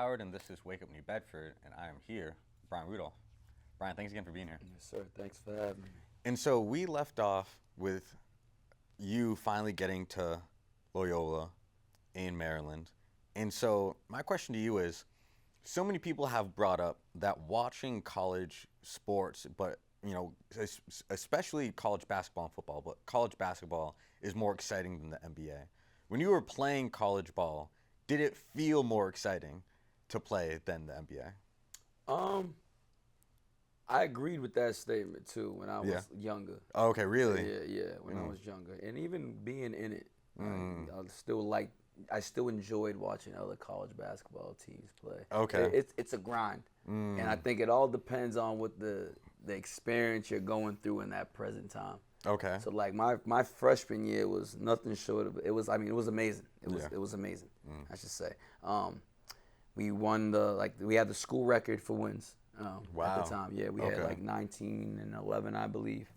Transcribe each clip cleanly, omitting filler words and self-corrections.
Howard, and this is Wake Up New Bedford, and I am here, Brian Rudolph. Brian, thanks again for being here. Yes, sir. Thanks for having me. And so we left off with you finally getting to Loyola in Maryland. And so my question to you is, so many people have brought up that watching college sports, but especially college basketball and football, but college basketball is more exciting than the NBA. When you were playing college ball, did it feel more exciting to play than the NBA? I agreed with that statement too when I was younger. Oh, okay, really? Yeah, when I was younger, and even being in it, I still enjoyed watching other college basketball teams play. Okay. It's a grind, and I think it all depends on what the experience you're going through in that present time. Okay. So like my freshman year was nothing short of it was amazing. It was amazing. I should say. We won we had the school record for wins. Wow. At the time, yeah, we had like 19 and 11, I believe.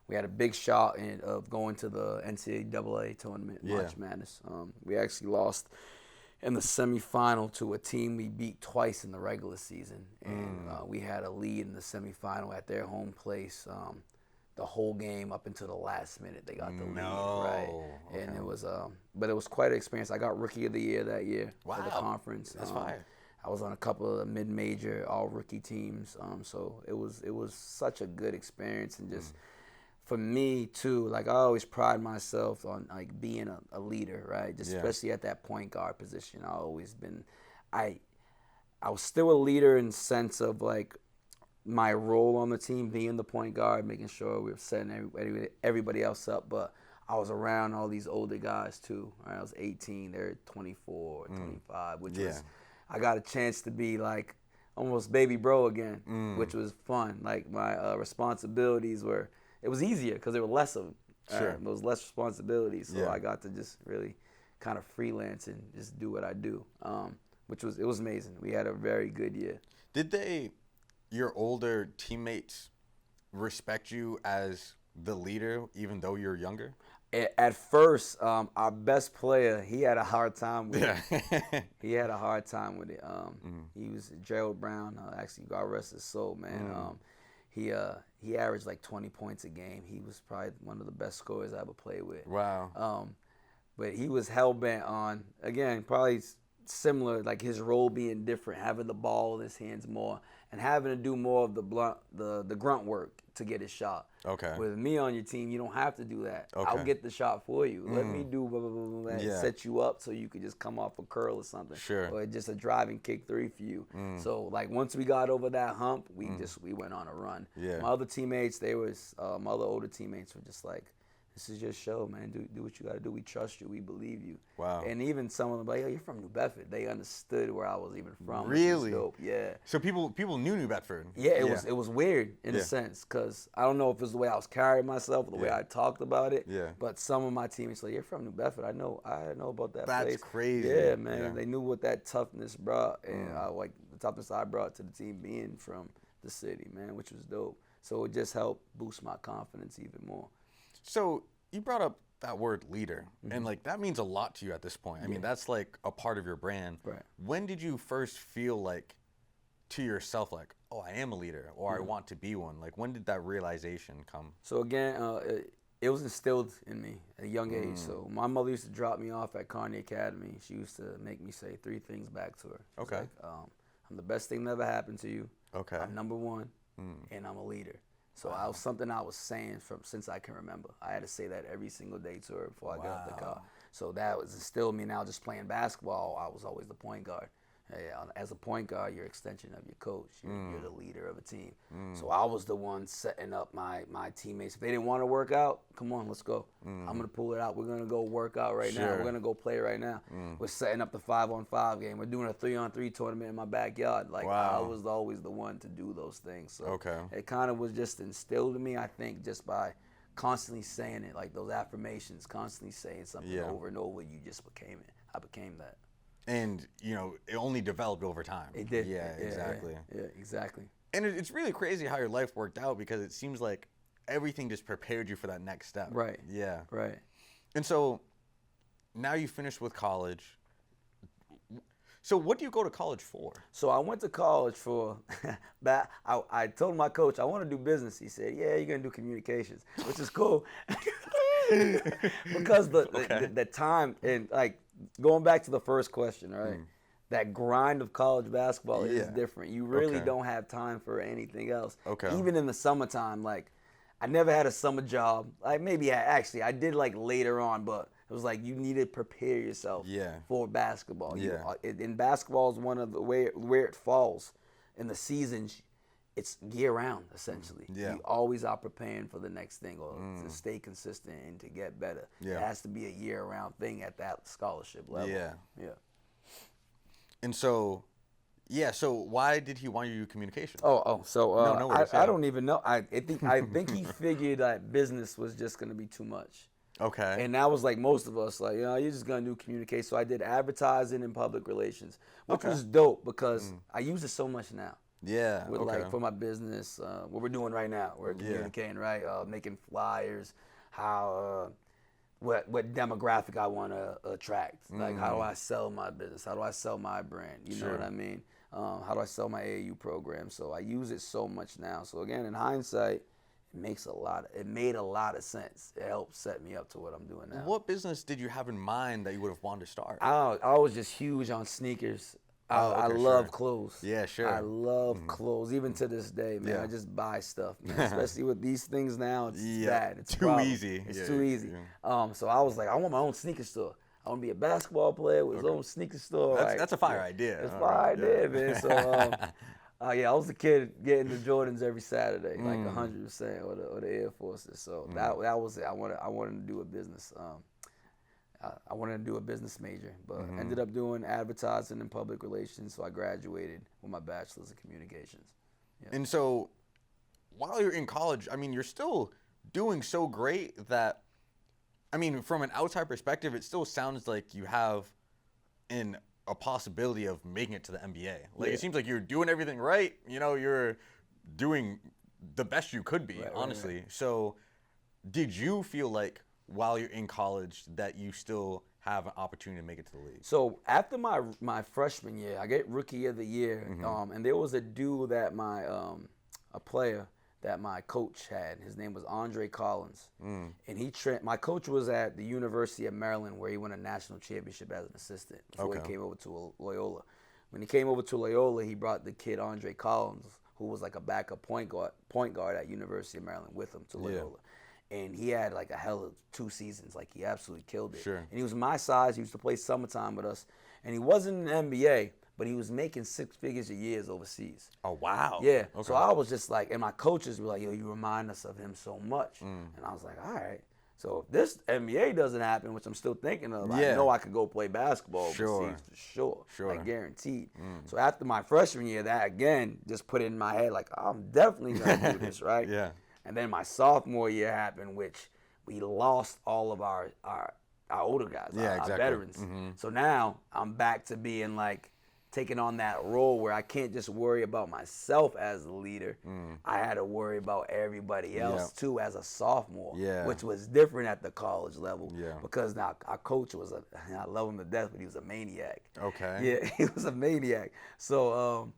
We had a big shot of going to the NCAA tournament, March Madness. We actually lost in the semifinal to a team we beat twice in the regular season, and we had a lead in the semifinal at their home place. The whole game up until the last minute, they got the lead, right? Okay. And it was, but it was quite an experience. I got Rookie of the Year that year for the conference. That's fire. I was on a couple of mid-major all-rookie teams, so it was such a good experience, and just for me too. Like I always pride myself on like being a leader, right? Just especially at that point guard position. I always been, I was still a leader in the sense of like my role on the team being the point guard, making sure we were setting everybody else up, but I was around all these older guys too. Right? I was 18, they're 24, 25, which was, I got a chance to be like almost baby bro again, which was fun. Like my responsibilities it was easier because there were less of them. There was less responsibilities, so I got to just really kind of freelance and just do what I do, it was amazing. We had a very good year. Did your older teammates respect you as the leader, even though you're younger? At first, our best player, he had a hard time with it. He had a hard time with it. He was Gerald Brown. Actually, God rest his soul, man. He averaged like 20 points a game. He was probably one of the best scorers I ever played with. Wow. But he was hell-bent on, again, probably similar, like his role being different, having the ball in his hands more, and having to do more of the grunt work to get his shot. Okay. With me on your team, you don't have to do that. Okay. I'll get the shot for you. Let me do blah, blah, blah, blah, and set you up so you could just come off a curl or something. Sure. Or just a driving kick three for you. So like once we got over that hump, we went on a run. Yeah. My other teammates, my other older teammates were just like, this is your show, man. Do what you got to do. We trust you. We believe you. Wow. And even some of them like, yo, you're from New Bedford. They understood where I was even from. Really? Which was dope. Yeah. So people knew New Bedford. Yeah, it was weird in a sense, because I don't know if it was the way I was carrying myself or the way I talked about it. Yeah. But some of my teammates like, you're from New Bedford. I know about that place. That's crazy. Yeah, man. Yeah. They knew what that toughness brought, and like the toughness I brought to the team being from the city, man, which was dope. So it just helped boost my confidence even more. So you brought up that word leader, and like that means a lot to you at this point. I mean, that's like a part of your brand. Right. When did you first feel like to yourself like, oh, I am a leader, or I want to be one? Like, when did that realization come? So again, it was instilled in me at a young age. So my mother used to drop me off at Carney Academy. She used to make me say 3 things back to her. Okay. Like, I'm the best thing that ever happened to you. Okay. I'm number one, and I'm a leader. So I was something I was saying since I can remember. I had to say that every single day to her before I got out the car. So that was instilled in me. Now just playing basketball, I was always the point guard. As a point guard, you're an extension of your coach. You're the leader of a team. So I was the one setting up my teammates. If they didn't want to work out, come on, let's go. I'm going to pull it out. We're going to go work out right now. We're going to go play right now. We're setting up the 5-on-5 game. We're doing a 3-on-3 tournament in my backyard. Like I was always the one to do those things. So it kind of was just instilled in me, I think, just by constantly saying it, like those affirmations, constantly saying something over and over. You just became it. I became that. And, it only developed over time. It did. Yeah, exactly. Yeah, exactly. And it's really crazy how your life worked out, because it seems like everything just prepared you for that next step. Right. Yeah. Right. And so now you finished with college. So what do you go to college for? So I went to college for, I told my coach, I want to do business. He said, yeah, you're going to do communications, which is cool. Because the time, and like going back to the first question, right? That grind of college basketball is different. You really don't have time for anything else. Even in the summertime, like I never had a summer job. Like maybe I did like later on, but it was like you need to prepare yourself for basketball. And basketball is one of the where it falls in the seasons. It's year round essentially. You always are preparing for the next thing or to stay consistent and to get better. It has to be a year round thing at that scholarship level. And so, so why did he want you to do communications? So no worries, I don't even know. I think he figured that business was just gonna be too much. Okay. And that was like most of us, like, you're just gonna do communication. So I did advertising and public relations, which was dope because I use it so much now. With like for my business, what we're doing right now, we're communicating, right? Making flyers, how what demographic I want to attract. Like, how do I sell my business? How do I sell my brand? You know what I mean? How do I sell my AAU program? So I use it so much now. So again, in hindsight, it made a lot of sense. It helped set me up to what I'm doing now. What business did you have in mind that you would have wanted to start? I was just huge on sneakers. I love clothes. Yeah, sure. I love clothes, even to this day, man. I just buy stuff, man. Especially with these things now, it's bad. It's too easy. It's too easy. So I was like, I want my own sneaker store. I want to be a basketball player with his own sneaker store. That's a fire idea. It's a fire idea, man. So, I was a kid getting the Jordans every Saturday, like 100%, or the Air Forces. So that was it. I wanted to do a business. I wanted to do a business major, but ended up doing advertising and public relations. So I graduated with my bachelor's in communications. And so, while you're in college, I mean, you're still doing so great that, I mean, from an outside perspective, it still sounds like you have a possibility of making it to the NBA. Like, it seems like you're doing everything right. You know, you're doing the best you could be, honestly. Right. So, did you feel like while you're in college that you still have an opportunity to make it to the league? So after my freshman year, I get Rookie of the Year, and there was a dude that a player that my coach had. His name was Andre Collins, and my coach was at the University of Maryland, where he won a national championship as an assistant before he came over to Loyola. When he came over to Loyola, he brought the kid Andre Collins, who was like a backup point guard at University of Maryland, with him to Loyola. And he had like a hell of 2 seasons. Like, he absolutely killed it. Sure. And he was my size. He used to play summertime with us. And he wasn't in the NBA, but he was making 6 figures a year overseas. Oh, wow. Yeah. Okay. So I was just like, and my coaches were like, yo, you remind us of him so much. And I was like, all right. So if this NBA doesn't happen, which I'm still thinking of, I know I could go play basketball overseas for sure. Like, guaranteed. So after my freshman year, that again just put it in my head, like, I'm definitely going to do this, right? And then my sophomore year happened, which we lost all of our older guys, our veterans. So now I'm back to being like, taking on that role where I can't just worry about myself as a leader. I had to worry about everybody else too as a sophomore, which was different at the college level. Because now our coach was I love him to death, but he was a maniac. Okay. Yeah, he was a maniac. So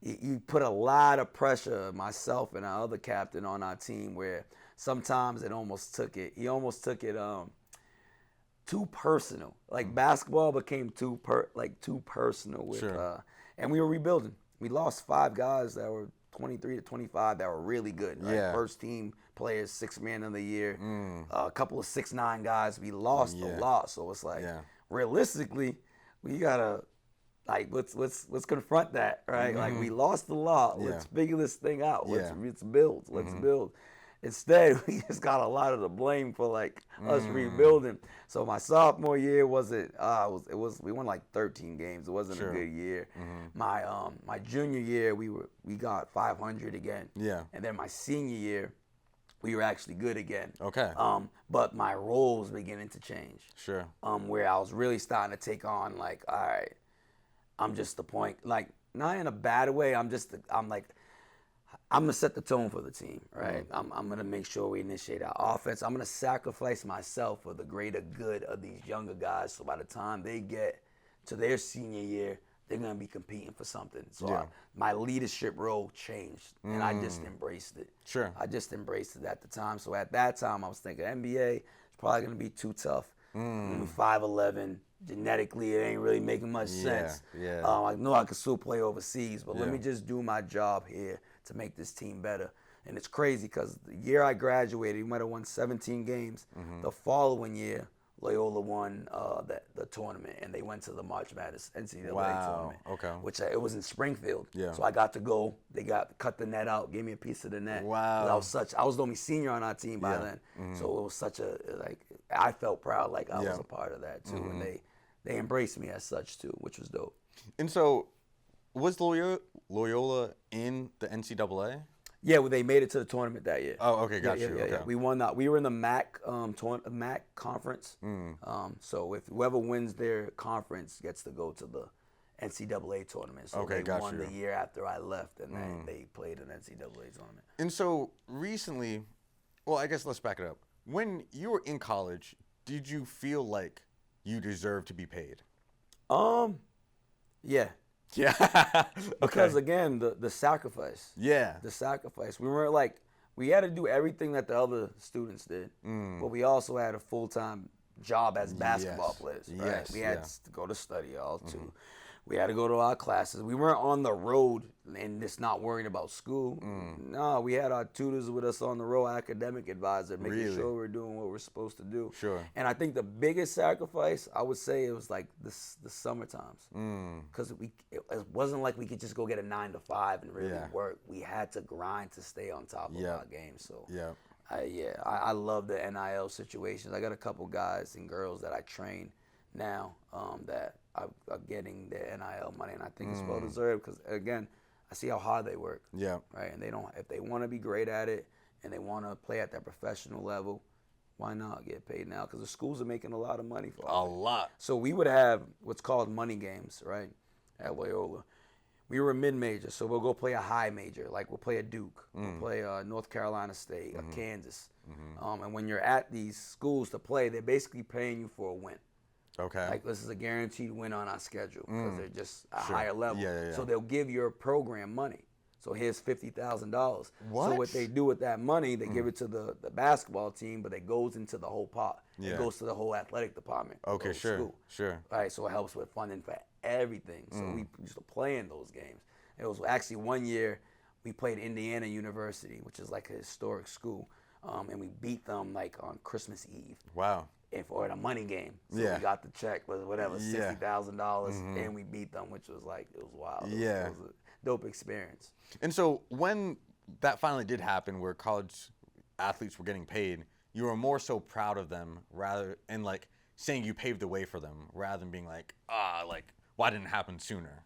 you put a lot of pressure, myself and our other captain on our team, where sometimes he almost took it too personal. Like, basketball became too personal with and we were rebuilding. We lost 5 guys that were 23 to 25 that were really good. Right? First team players, 6th man of the year, a couple of 6'9" guys. We lost a lot. So it's like, realistically, we gotta, like, let's confront that, right? Like, we lost a lot. Let's figure this thing out. Let's build. Let's build. Instead, we just got a lot of the blame for like us rebuilding. So my sophomore year we won like 13 games. It wasn't a good year. My junior year we got 500 again. And then my senior year, we were actually good again. Okay. But my role was beginning to change. Where I was really starting to take on, like, all right, I'm just the point, like, not in a bad way. I'm gonna set the tone for the team, right? I'm gonna make sure we initiate our offense. I'm gonna sacrifice myself for the greater good of these younger guys. So by the time they get to their senior year, they're gonna be competing for something. So Yeah. my leadership role changed, and I just embraced it. Sure. I just embraced it at the time. So at that time, I was thinking NBA is probably gonna be too tough. I'm 5'11". Genetically, it ain't really making much sense. Yeah. I know I could still play overseas, but let Yeah. me just do my job here to make this team better. And it's crazy because the year I graduated, we might have won 17 games. The following year, Loyola won the tournament, and they went to the March Madness NCAA tournament. Okay. Which it was in Springfield. Yeah. So I got to go. They cut the net out, gave me a piece of the net. Wow. I was the only senior on our team by then. So it was such a I felt proud like I was a part of that too, and they embraced me as such too, which was dope. And so, was Loyola in the NCAA? Yeah, well, they made it to the tournament that year. Oh, okay, got yeah, you. Yeah, okay. yeah. We won that. We were in the MAC MAC conference. So if whoever wins their conference gets to go to the NCAA tournament. So Okay, they got won you. the year after I left, and then they played an NCAA tournament. And so recently, well, I guess let's back it up. When you were in college, did you feel like you deserved to be paid? Yeah. Yeah. Because again, the sacrifice. Yeah. The sacrifice. We weren't like, we had to do everything that the other students did, but we also had a full-time job as basketball players. Right? Yes, We had yeah. to go to study hall too. We had to go to our classes. We weren't on the road and just not worrying about school. No, we had our tutors with us on the road, academic advisor, making Really? sure we're doing what we're supposed to do. Sure. And I think the biggest sacrifice, I would say, it was like the summer times. Because it wasn't like we could just go get a 9 to 5 and really Yeah. work. We had to grind to stay on top of Yeah. our game. So Yeah. I love the NIL situations. I got a couple guys and girls that I train now that are getting their NIL money, and I think it's well deserved because again, I see how hard they work. Yeah. Right, and if they want to be great at it and they want to play at that professional level, why not get paid now? Because the schools are making a lot of money for A it. lot. So we would have what's called money games, right, at Loyola. We were a mid-major, so we'll go play a high major, like we'll play a Duke, we'll play North Carolina State, a Kansas. And when you're at these schools to play, they're basically paying you for a win. Okay. Like this is a guaranteed win on our schedule because they're just a Sure. higher level. Yeah. So they'll give your program money. So here's $50,000. What? So what they do with that money, they give it to the basketball team, but it goes into the whole pot. Yeah. It goes to the whole athletic department. of Okay, the sure. School. Sure. Right, so it helps with funding for everything. So we used to play in those games. It was actually one year we played Indiana University, which is like a historic school, and we beat them like on Christmas Eve. Wow. Or in a money game. So Yeah. we got the check was whatever, Yeah. $60,000, and we beat them, which was like, it was wild. Yeah. It was a dope experience. And so when that finally did happen, where college athletes were getting paid, you were more so proud of them and like saying you paved the way for them rather than being like, why didn't it happen sooner?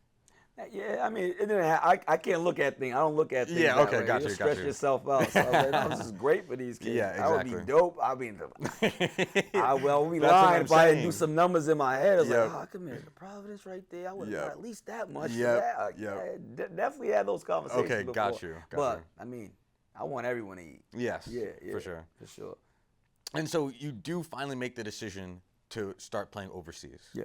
Yeah, I mean, it didn't I can't look at things. I don't look at things. Yeah, that okay, way. got You you, stretch got you. yourself out. So I was like, no, this is great for these kids. Yeah, That would exactly. be dope. I mean, we That's what lying I'm if I didn't saying. do some numbers in my head. I was Yep. like, come here, the Providence right there. I would have Yep. got at least that much Yep, for that. yep. Yeah, definitely had those conversations Okay, before. got you. But, I mean, I want everyone to eat. Yes. Yeah, For sure. For sure. And so you do finally make the decision to start playing overseas. Yeah.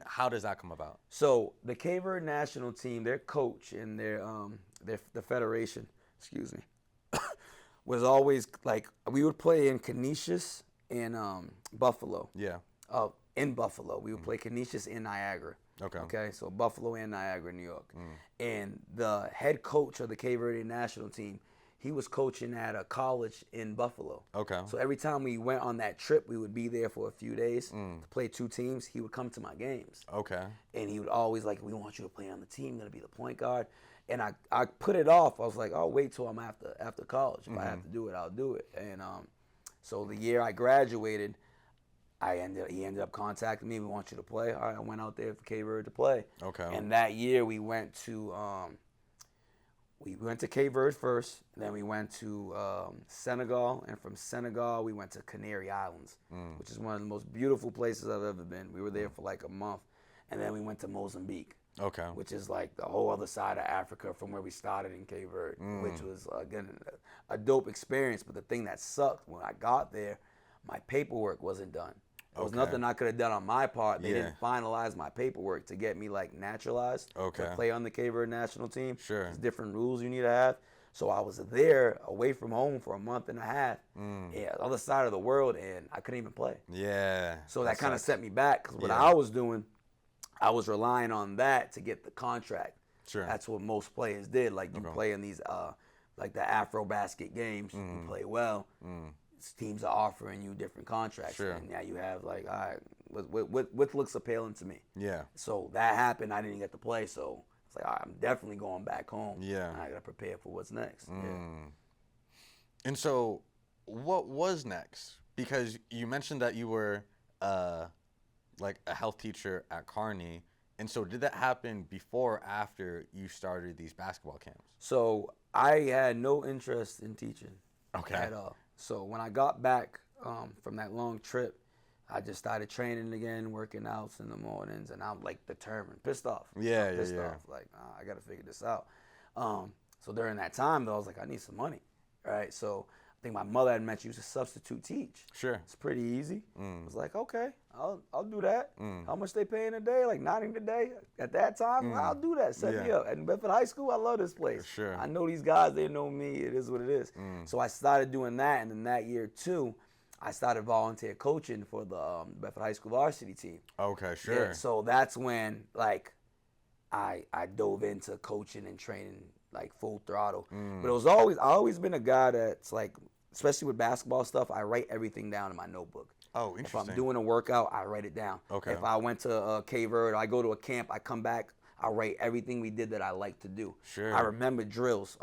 How does that come about? So the Cape Verde national team, their coach and the federation, excuse me, was always like we would play in Canisius and Buffalo. Yeah. In Buffalo, we would play Canisius in Niagara. Okay. Okay, so Buffalo and Niagara, New York. And the head coach of the Cape Verde national team, he was coaching at a college in Buffalo. Okay. So every time we went on that trip, we would be there for a few days to play two teams. He would come to my games. Okay. And he would always like, we want you to play on the team, gonna be the point guard. And I put it off. I was like, I'll wait till I'm after college. If I have to do it, I'll do it. And so the year I graduated, he ended up contacting me. We want you to play. All right, I went out there for Cape Verde to play. Okay. And that year we went to Cape Verde first, and then we went to Senegal, and from Senegal we went to Canary Islands, which is one of the most beautiful places I've ever been. We were there for like a month, and then we went to Mozambique, Okay. which is like the whole other side of Africa from where we started in Cape Verde, which was again a dope experience. But the thing that sucked when I got there, my paperwork wasn't done. There was Okay. nothing I could have done on my part. They Yeah. didn't finalize my paperwork to get me like naturalized Okay. to play on the Cape Verde national team. Sure. There's different rules you need to have. So I was there away from home for a month and a half, yeah, the other side of the world, and I couldn't even play. Yeah. So that kind of sucks. set me back because what Yeah. I was doing, I was relying on that to get the contract. Sure. That's what most players did. Like you Okay. play in these, like the Afro basket games, you play well. Teams are offering you different contracts, Sure. and now you have like, all right, what looks appealing to me. Yeah. So that happened. I didn't get to play, so it's like, all right, I'm definitely going back home. Yeah. I gotta prepare for what's next. Yeah. And so, what was next? Because you mentioned that you were like a health teacher at Kearney. And so, did that happen before or after you started these basketball camps? So I had no interest in teaching Okay. at all. So when I got back from that long trip, I just started training again, working out in the mornings, and I'm like determined, pissed off. Yeah, I'm pissed yeah. off. Like, I got to figure this out. So during that time, though, I was like, I need some money, right? So I think my mother had mentioned she used to substitute teach. Sure. It's pretty easy. I was like, okay, I'll do that. How much they paying a day? Like $90 a day. At that time, I'll do that. Set me Yeah. up. At Bedford High School, I love this place. Sure. I know these guys. They know me. It is what it is. So I started doing that, and then that year too, I started volunteer coaching for the Bedford High School varsity team. Okay, sure. Yeah, so that's when like I dove into coaching and training like full throttle. But I always been a guy that's like, especially with basketball stuff, I write everything down in my notebook. Oh, If interesting. I'm doing a workout, I write it down. Okay. If I went to Cape Verde, or I go to a camp, I come back, I write everything we did that I like to do. Sure. I remember drills.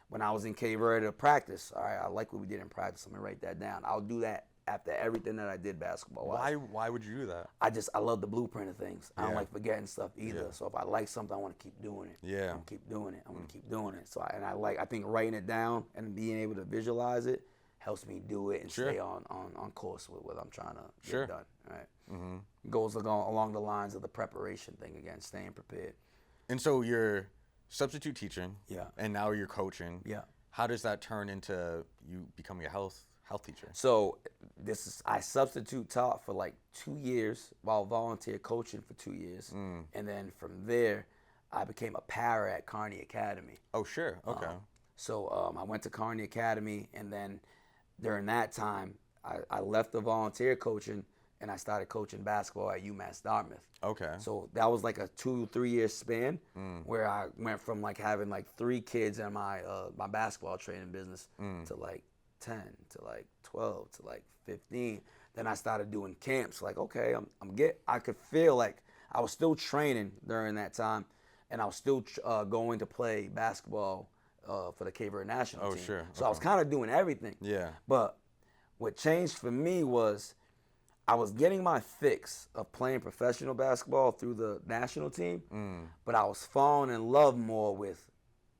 When I was in Cape Verde to practice, all right, I like what we did in practice. I'm gonna write that down. I'll do that after everything that I did basketball. Why would you do that? I love the blueprint of things. I don't Yeah. like forgetting stuff either. Yeah. So if I like something, I want to keep doing it. Yeah. I'm gonna keep doing it. I'm gonna keep doing it. So I think writing it down and being able to visualize it helps me do it and Sure. stay on course with what I'm trying to get Sure. done. Right. Goes along the lines of the preparation thing again, staying prepared. And so you're substitute teaching. Yeah. And now you're coaching. Yeah. How does that turn into you becoming a health teacher? So I substitute taught for like 2 years while volunteer coaching for 2 years, and then from there, I became a para at Kearney Academy. Oh, sure. Okay. So I went to Kearney Academy, and then during that time, I left the volunteer coaching and I started coaching basketball at UMass Dartmouth. Okay. So that was like a 2-3 year span where I went from like having like 3 kids in my basketball training business to like 10 to like 12 to like 15. Then I started doing camps. Like, okay, I could feel like I was still training during that time, and I was still going to play basketball for the Cape Verde national Oh, team. sure. So I was kind of doing everything. Yeah. But what changed for me was I was getting my fix of playing professional basketball through the national team, but I was falling in love more with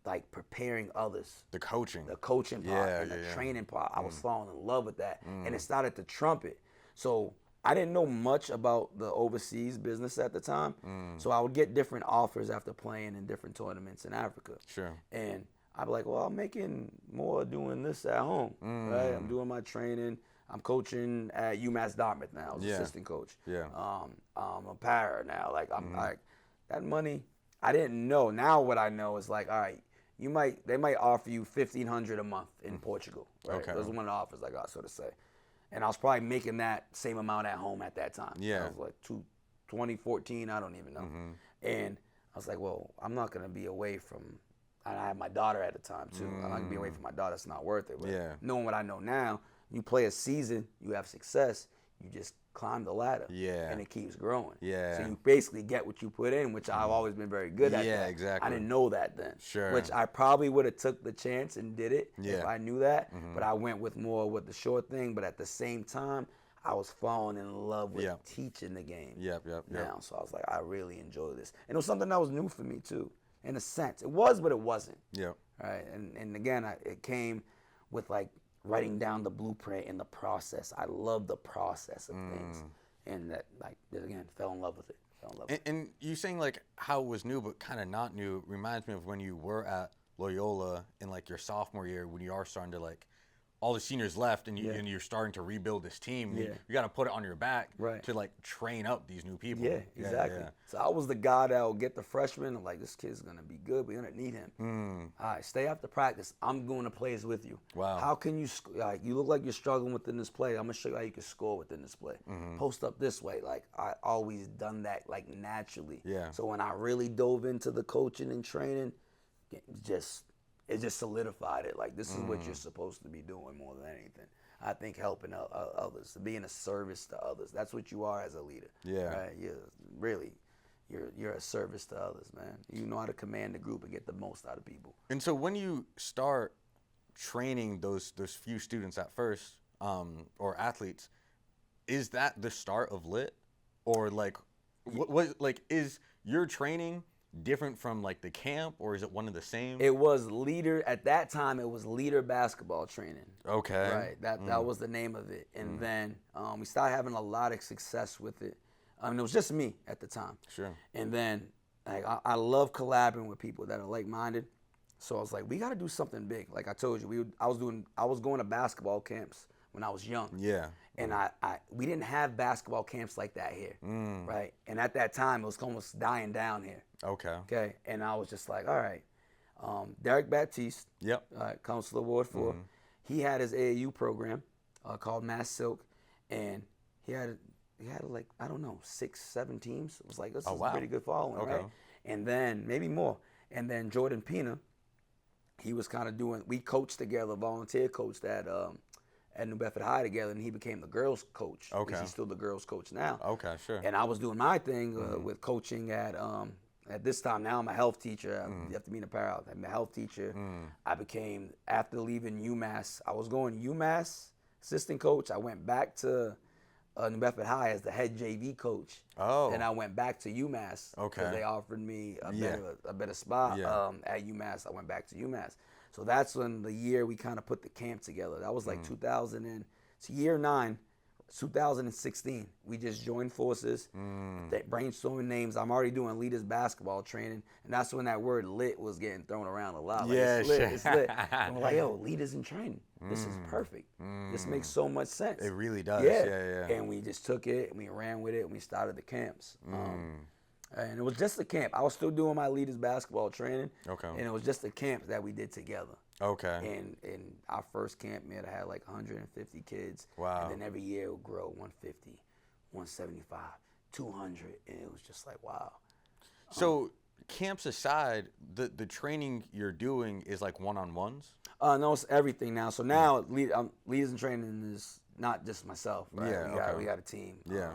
like preparing others. The coaching. The coaching part Yeah, and yeah, the yeah. training part. I was falling in love with that. And it started to trumpet. So I didn't know much about the overseas business at the time. So I would get different offers after playing in different tournaments in Africa. Sure. And I'd be like, well, I'm making more doing this at home, right? I'm doing my training. I'm coaching at UMass Dartmouth now. I was Yeah. assistant coach. Yeah. I'm a para now. Like I'm like that money. I didn't know. Now what I know is like, all right, they might offer you $1,500 a month in Portugal. Right? Okay. Those are one of the offers I got, so to say. And I was probably making that same amount at home at that time. Yeah. I was like 2014, I don't even know. And I was like, well, I'm not gonna be away from. And I had my daughter at the time too. I'm not gonna be away from my daughter. It's not worth it. But Yeah. knowing what I know now, you play a season, you have success, you just climb the ladder. Yeah. And it keeps growing. Yeah. So you basically get what you put in, which I've always been very good at. Yeah, that. exactly. I didn't know that then. Sure. Which I probably would have took the chance and did it if Yeah. I knew that. But I went with more with the short thing. But at the same time, I was falling in love with Yep. teaching the game. Yep. Now, so I was like, I really enjoy this, and it was something that was new for me too, in a sense. It was, but it wasn't. Yep. Right, and again, it came with like writing down the blueprint and the process. I love the process of things, and that like again fell in love with it. And you saying like how it was new but kind of not new reminds me of when you were at Loyola in like your sophomore year when you are starting to like all the seniors left and Yeah. you're starting to rebuild this team. Yeah. You got to put it on your back Right. to like train up these new people. Yeah, exactly. Yeah. So I was the guy that would get the freshman. I'm like, this kid's gonna be good. We're gonna need him. All right, stay after practice. I'm going to plays with you. Wow. How can you? Like, you look like you're struggling within this play. I'm gonna show you how you can score within this play. Post up this way. Like I always done that like naturally. Yeah. So when I really dove into the coaching and training, it just solidified it. Like, this is what you're supposed to be doing more than anything. I think helping others, being a service to others. That's what you are as a leader. Yeah. Right? You're a service to others, man. You know how to command the group and get the most out of people. And so when you start training those few students at first, or athletes, is that the start of Lit? Or like, what like is your training different from like the camp, or is it one of the same? It was leader at that time. It was leader basketball training. Okay. Right. That was the name of it. And then we started having a lot of success with it. I mean, it was just me at the time. Sure. And then like, I love collaborating with people that are like-minded. So I was like, we got to do something big. Like I told you, I was going to basketball camps when I was young. Yeah. And we didn't have basketball camps like that here, right? And at that time, it was almost dying down here. Okay. Okay, and I was just like, all right. Derek Baptiste, Yep. Counselor Award for, he had his AAU program called Mass Silk, and he had like, I don't know, 6, 7 teams. It was like, this is wow. a pretty good following, Okay. right? And then maybe more. And then Jordan Pina, he was kind of we coached together, volunteer coached at New Bedford High together, and he became the girls coach. Okay. He's still the girls coach now. Okay, sure. And I was doing my thing with coaching at this time. Now I'm a health teacher. You have to be in a para. I'm a health teacher. I became, after leaving UMass, I was going to UMass, assistant coach. I went back to New Bedford High as the head JV coach. Oh. And I went back to UMass because Okay. they offered me a better spot Yeah. at UMass. I went back to UMass. So that's when the year we kind of put the camp together. That was like 2000 and it's year 9, 2016. We just joined forces, brainstorming names. I'm already doing leaders basketball training, and that's when that word lit was getting thrown around a lot. Like, Yeah, it's lit, sure. it's lit. And we're like, yo, leaders in training. This is perfect. This makes so much sense. It really does. Yeah. Yeah. And we just took it and we ran with it and we started the camps. And it was just a camp. I was still doing my leaders basketball training. Okay. And it was just a camp that we did together. Okay. And in our first camp, man, I had like 150 kids. Wow. And then every year it would grow 150, 175, 200. And it was just like, wow. So camps aside, the training you're doing is like one-on-ones? No, it's everything now. So now leaders in training is not just myself, right? Yeah, We got a team. Yeah.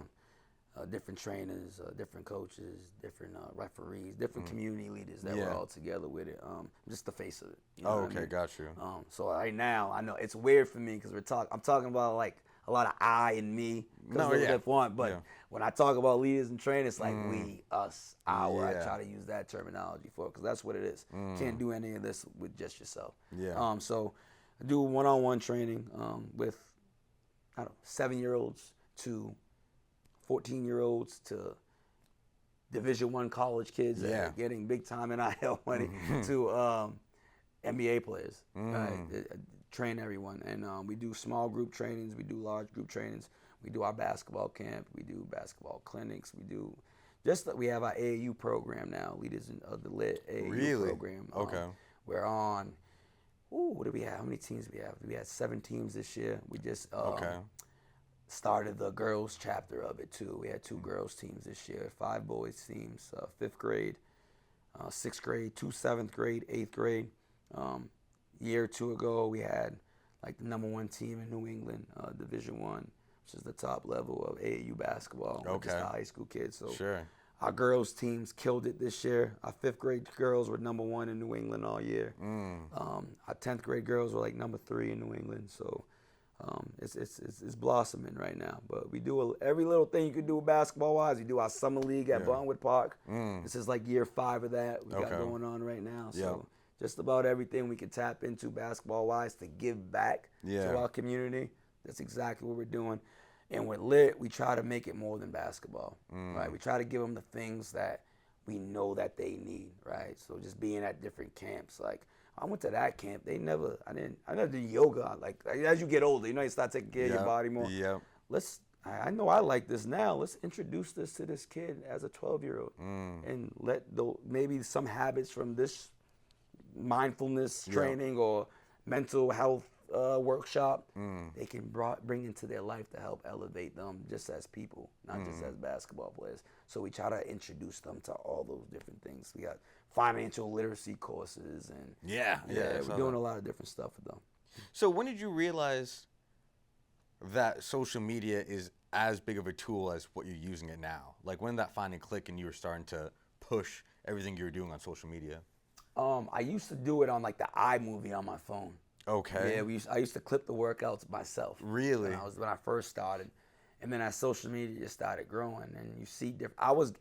Different trainers, different coaches, different referees, different community leaders that we're all together with it. Just the face of it. You know what I mean? Got you. So right now, I know it's weird for me because I'm talking about like a lot of I and me because they're different. But when I talk about leaders and trainers, it's like we, us, our. Yeah. I try to use that terminology for it because that's what it is. Can't do any of this with just yourself. Yeah. So I do one-on-one training with 7-year-olds to 14-year-olds to Division I college kids that are getting big time NIL money to NBA players. Right? Train everyone, and we do small group trainings. We do large group trainings. We do our basketball camp. We do basketball clinics. We have our AAU program now, Leaders of the Lit AAU program. Okay. We're on. What do we have? How many teams do we have? We had 7 teams this year. We just started the girls chapter of it too. We had 2 girls teams this year, 5 boys teams, 5th grade, 6th grade, 2 7th grade, 8th grade. Year or 2 ago, we had like the number 1 team in New England, Division I, which is the top level of AAU basketball. Okay. Just the high school kids. So Sure. our girls teams killed it this year. Our 5th grade girls were number 1 in New England all year. Our 10th grade girls were like number 3 in New England. So it's blossoming right now. But we do every little thing you can do basketball-wise. We do our summer league at Buttonwood Park. This is like year 5 of that we got going on right now. So just about everything we can tap into basketball-wise to give back to our community. That's exactly what we're doing. And with Lit, we try to make it more than basketball, right? We try to give them the things that we know that they need, right? So just being at different camps, like I went to that camp. I never did yoga. Like as you get older, you start taking care of your body more. Yep. I know I like this now. Let's introduce this to this kid as a 12-year-old and let maybe some habits from this mindfulness training or mental health workshop they can bring into their life to help elevate them just as people, not just as basketball players. So we try to introduce them to all those different things. We got financial literacy courses and we're doing a lot of different stuff with them. So when did you realize that social media is as big of a tool as what you're using it now? Like when did that finally click and you were starting to push everything you were doing on social media? I used to do it on like the iMovie on my phone. Okay. Yeah, I used to clip the workouts myself. Really? When I first started, and then as social media just started growing, and you see different.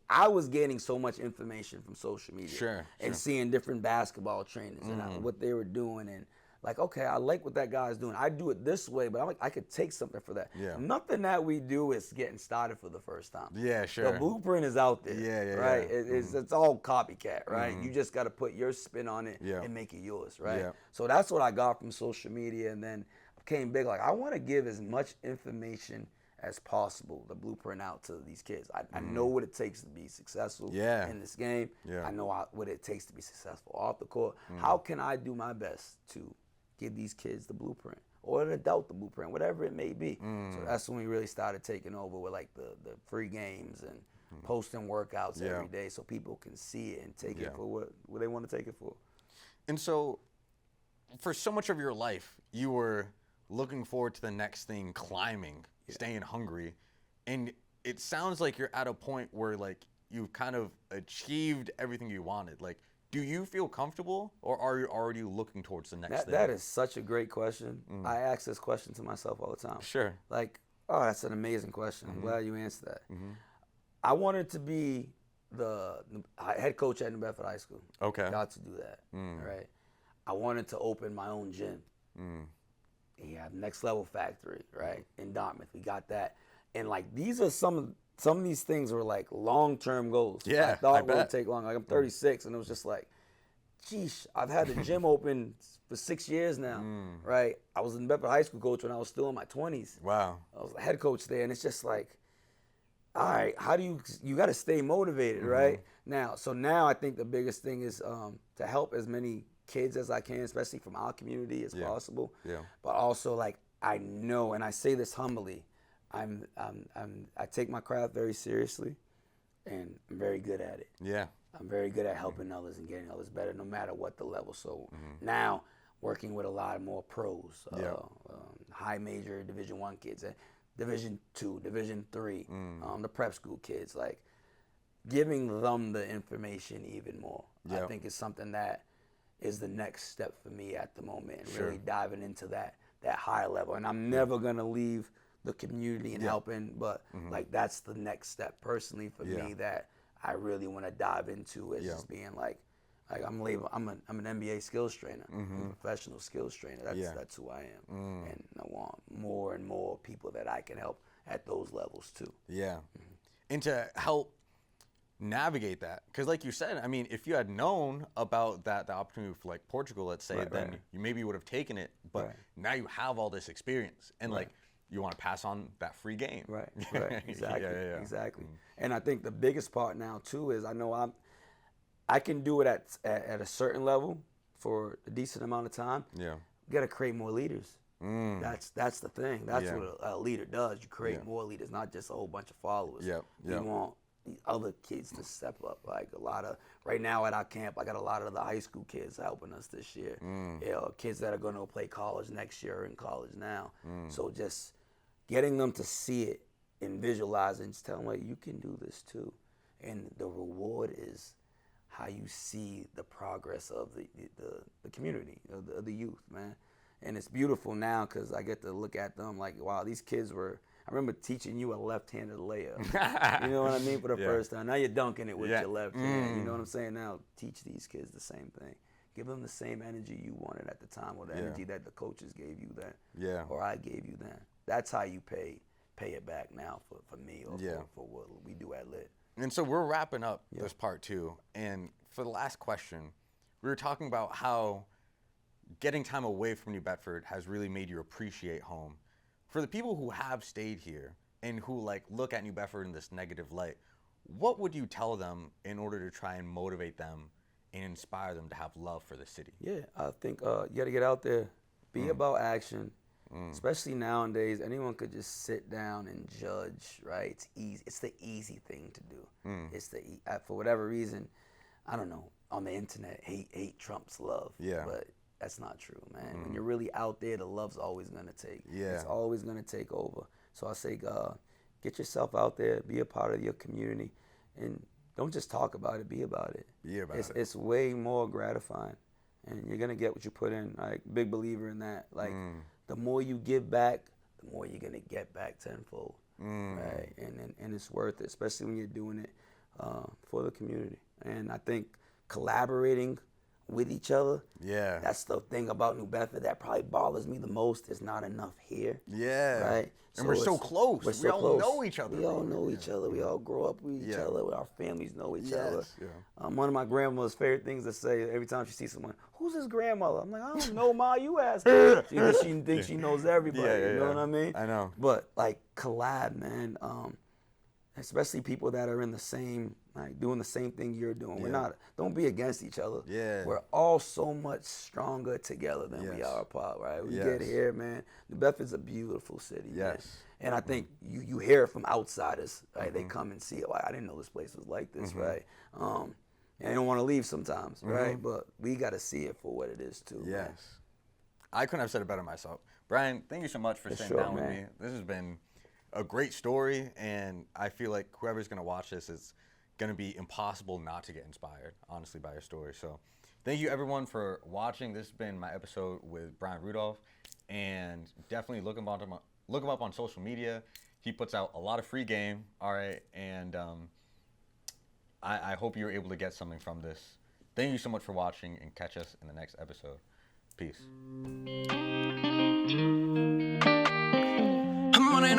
I was gaining so much information from social media, and seeing different basketball trainers and what they were doing, and like, okay, I like what that guy's doing. I do it this way, but I'm like, I could take something for that. Yeah. Nothing that we do is getting started for the first time. Yeah, sure. The blueprint is out there. Right. Yeah. It's all copycat, right? You just got to put your spin on it and make it yours, right? Yeah. So that's what I got from social media, and then became big. Like I want to give as much information as possible, the blueprint out to these kids. I know what it takes to be successful in this game. I know what it takes to be successful off the court. How can I do my best to give these kids the blueprint, or an adult the blueprint, whatever it may be. So that's when we really started taking over with like the free games and posting workouts every day so people can see it and take it for what they want to take it for. And so for so much of your life, you were looking forward to the next thing, climbing, staying hungry. And it sounds like you're at a point where like you've kind of achieved everything you wanted. Like, do you feel comfortable, or are you already looking towards the next thing? That is such a great question. I ask this question to myself all the time. Sure. Like, oh, that's an amazing question. I'm glad you answered that. I wanted to be the head coach at New Bedford High School. Okay. Got to do that, right? I wanted to open my own gym. Yeah, Next Level Factory, right, in Dartmouth. We got that. And, like, these are some of these things were like long-term goals. Yeah, I thought it would take long. Like I'm 36, and it was just like, geesh, I've had the gym open for 6 years now, right? I was in Bedford High School coach when I was still in my 20s. Wow. I was the head coach there, and it's just like, all right, how do you got to stay motivated, right? Now I think the biggest thing is to help as many kids as I can, especially from our community as possible. Yeah. But also, like, I know, and I say this humbly, I take my craft very seriously, and I'm very good at it. Yeah. I'm very good at helping others and getting others better, no matter what the level. So now, working with a lot more pros, high major Division I kids, Division II, Division III, the prep school kids, like giving them the information even more. I think is something that is the next step for me at the moment, and really diving into that higher level. And I'm never gonna leave the community and helping, but like that's the next step personally for me that I really want to dive into, is just being like I'm an NBA skills trainer, I'm a professional skills trainer. That's who I am, and I want more and more people that I can help at those levels too. Yeah, and to help navigate that, because like you said, I mean, if you had known about the opportunity for like Portugal, let's say, then you maybe would have taken it, but now you have all this experience, and like you want to pass on that free game. Right, exactly. And I think the biggest part now too is I know I can do it at a certain level for a decent amount of time. Yeah, you got to create more leaders. That's the thing. That's what a leader does. You create more leaders, not just a whole bunch of followers. You want the other kids to step up. Like right now at our camp, I got a lot of the high school kids helping us this year. Kids that are going to play college next year are in college now. So just getting them to see it and visualize it, and just tell them, like, you can do this too. And the reward is how you see the progress of the community, of the youth, man. And it's beautiful now because I get to look at them like, wow, these kids were, I remember teaching you a left-handed layup. You know what I mean? For the first time. Now you're dunking it with your left hand. You know what I'm saying? Now teach these kids the same thing. Give them the same energy you wanted at the time, or the energy that the coaches gave you then, or I gave you then. That's how you pay it back now for me, or for what we do at Lit. And so we're wrapping up this part too. And for the last question, we were talking about how getting time away from New Bedford has really made you appreciate home. For the people who have stayed here and who like look at New Bedford in this negative light, what would you tell them in order to try and motivate them and inspire them to have love for the city? Yeah, I think you got to get out there, be about action. Especially nowadays, anyone could just sit down and judge, right? It's easy. It's the easy thing to do. It's for whatever reason, I don't know, on the internet, hate trumps love. Yeah. But that's not true, man. When you're really out there, the love's always gonna take. Yeah. It's always gonna take over. So I say, get yourself out there, be a part of your community, and don't just talk about it, be about it. Be about it. It's way more gratifying, and you're gonna get what you put in. Like, big believer in that. Like, the more you give back, the more you're gonna get back tenfold, right? And it's worth it, especially when you're doing it for the community. And I think collaborating with each other, that's the thing about New Bedford that probably bothers me the most. There's not enough here, right? And so we're so close. We all know each other. We all know each other. We all grow up with each other. Our families know each other. Yeah. One of my grandmother's favorite things to say every time she sees someone, "Who's his grandmother?" I'm like, "I don't know, Ma. You ask her." She thinks she knows everybody. You know what I mean? I know. But like, collab, man. Especially people that are in the same, like, doing the same thing you're doing. Don't be against each other. We're all so much stronger together than we are apart, right? We get here, man. New Bedford's a beautiful city, man. And I think you hear it from outsiders, right? They come and see it. Like, I didn't know this place was like this, right? And they don't want to leave sometimes, right? But we got to see it for what it is, too. Yes. Man. I couldn't have said it better myself. Brian, thank you so much for sitting down with me. This has been a great story, and I feel like whoever's going to watch this, it's going to be impossible not to get inspired, honestly, by your story. So thank you, everyone, for watching. This has been my episode with Brian Rudolph, and definitely look him up on social media. He puts out a lot of free game, all right, and I hope you're able to get something from this. Thank you so much for watching, and catch us in the next episode. Peace. I'm running,